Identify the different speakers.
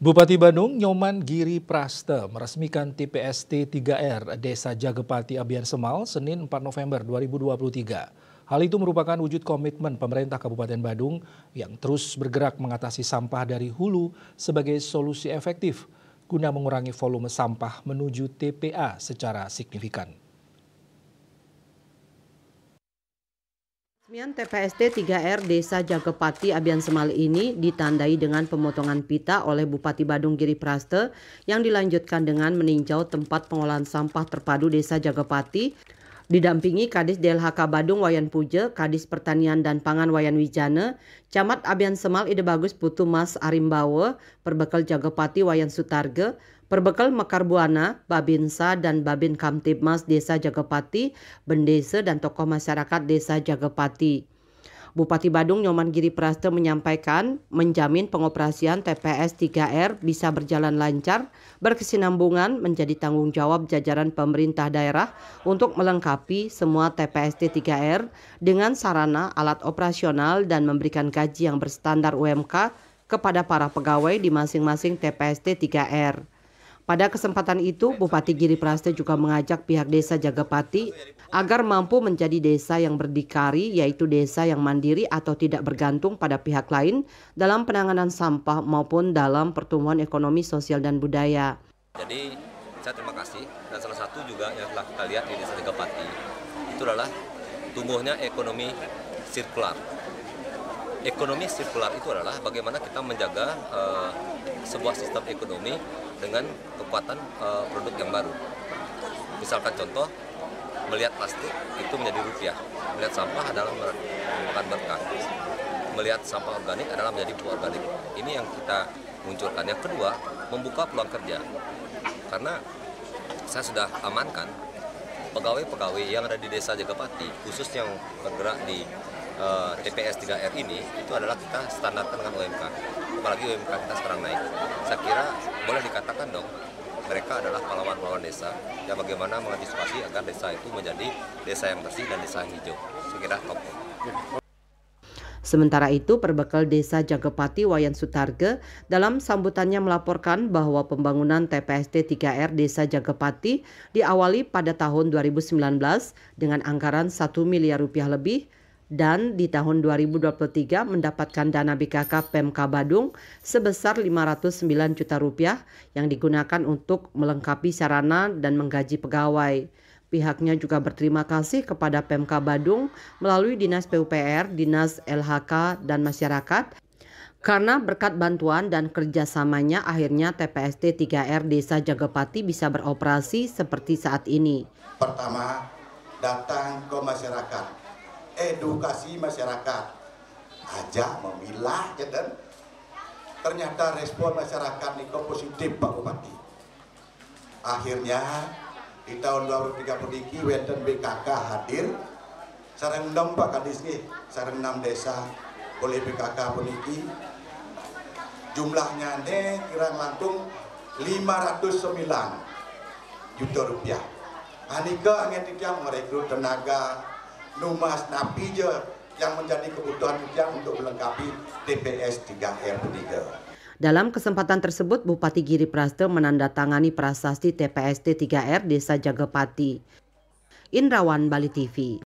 Speaker 1: Bupati Bandung Nyoman Giri Praste meresmikan TPST 3R Desa Jagepati Abian Semal Senin 4 November 2023. Hal itu merupakan wujud komitmen pemerintah Kabupaten Bandung yang terus bergerak mengatasi sampah dari hulu sebagai solusi efektif guna mengurangi volume sampah menuju TPA secara signifikan.
Speaker 2: Resmian TPST 3R Desa Jagepati Abian Semal ini ditandai dengan pemotongan pita oleh Bupati Bandung Giri Praste yang dilanjutkan dengan meninjau tempat pengolahan sampah terpadu Desa Jagepati, didampingi Kadis DLHK Bandung Wayan Puje, Kadis Pertanian dan Pangan Wayan Wijana, Camat Abian Semal Ide Bagus Putu Mas Arimbawe, Perbekal Jagepati Wayan Sutarge, Perbekal Mekar Buana, Babinsa dan Babin Kamtibmas Desa Jagepati, Bendese dan tokoh masyarakat Desa Jagepati. Bupati Bandung Nyoman Giri Praste menyampaikan menjamin pengoperasian TPS 3R bisa berjalan lancar, berkesinambungan menjadi tanggung jawab jajaran pemerintah daerah untuk melengkapi semua TPST 3R dengan sarana alat operasional dan memberikan gaji yang berstandar UMK kepada para pegawai di masing-masing TPST 3R. Pada kesempatan itu, Bupati Giri Praste juga mengajak pihak Desa Jagepati agar mampu menjadi desa yang berdikari, yaitu desa yang mandiri atau tidak bergantung pada pihak lain dalam penanganan sampah maupun dalam pertumbuhan ekonomi, sosial, dan budaya.
Speaker 3: Jadi saya terima kasih, dan salah satu juga yang telah kita lihat di Desa Jagepati itu adalah tumbuhnya ekonomi sirkular. Ekonomi sirkular itu adalah bagaimana kita menjaga sebuah sistem ekonomi dengan kekuatan produk yang baru. Misalkan contoh, melihat plastik itu menjadi rupiah, melihat sampah adalah merupakan berkah, melihat sampah organik adalah menjadi pupuk organik. Ini yang kita munculkan. Yang kedua, membuka peluang kerja. Karena saya sudah amankan pegawai-pegawai yang ada di Desa Jagepati, khusus yang bergerak di TPS 3R ini, itu adalah kita standarkan dengan UMK. Apalagi UMK kita sekarang naik. Saya kira boleh dikatakan dong, mereka adalah pahlawan-pahlawan desa yang bagaimana mengantisipasi agar desa itu menjadi desa yang bersih dan desa yang hijau. Saya kira tokoh.
Speaker 2: Sementara itu, Perbekal Desa Jagepati Wayan Sutarge dalam sambutannya melaporkan bahwa pembangunan TPST 3R Desa Jagepati diawali pada tahun 2019 dengan anggaran 1 miliar rupiah lebih, dan di tahun 2023 mendapatkan dana BKK Pemka Bandung sebesar 509 juta rupiah yang digunakan untuk melengkapi sarana dan menggaji pegawai. Pihaknya juga berterima kasih kepada Pemka Bandung melalui Dinas PUPR, Dinas LHK, dan Masyarakat karena berkat bantuan dan kerjasamanya akhirnya TPST 3R Desa Jagepati bisa beroperasi seperti saat ini.
Speaker 4: Pertama, datang ke masyarakat, edukasi masyarakat, ajak memilah, ya kan? Ternyata respon masyarakat ini positif Pak Bupati. Akhirnya di tahun 2030 wonten BKK hadir, sareng 6 Pak Kadis nggih, sareng 6 desa oleh BKK puniki. Jumlahnya kira langkung 509 juta rupiah. Anika angin tiang merekrut tenaga Numas Napi yang menjadi kebutuhan yang untuk melengkapi TPS 3R puniki.
Speaker 2: Dalam kesempatan tersebut, Bupati Giri Praste menandatangani prasasti TPST 3R Desa Jagepati. Indrawan, Bali TV.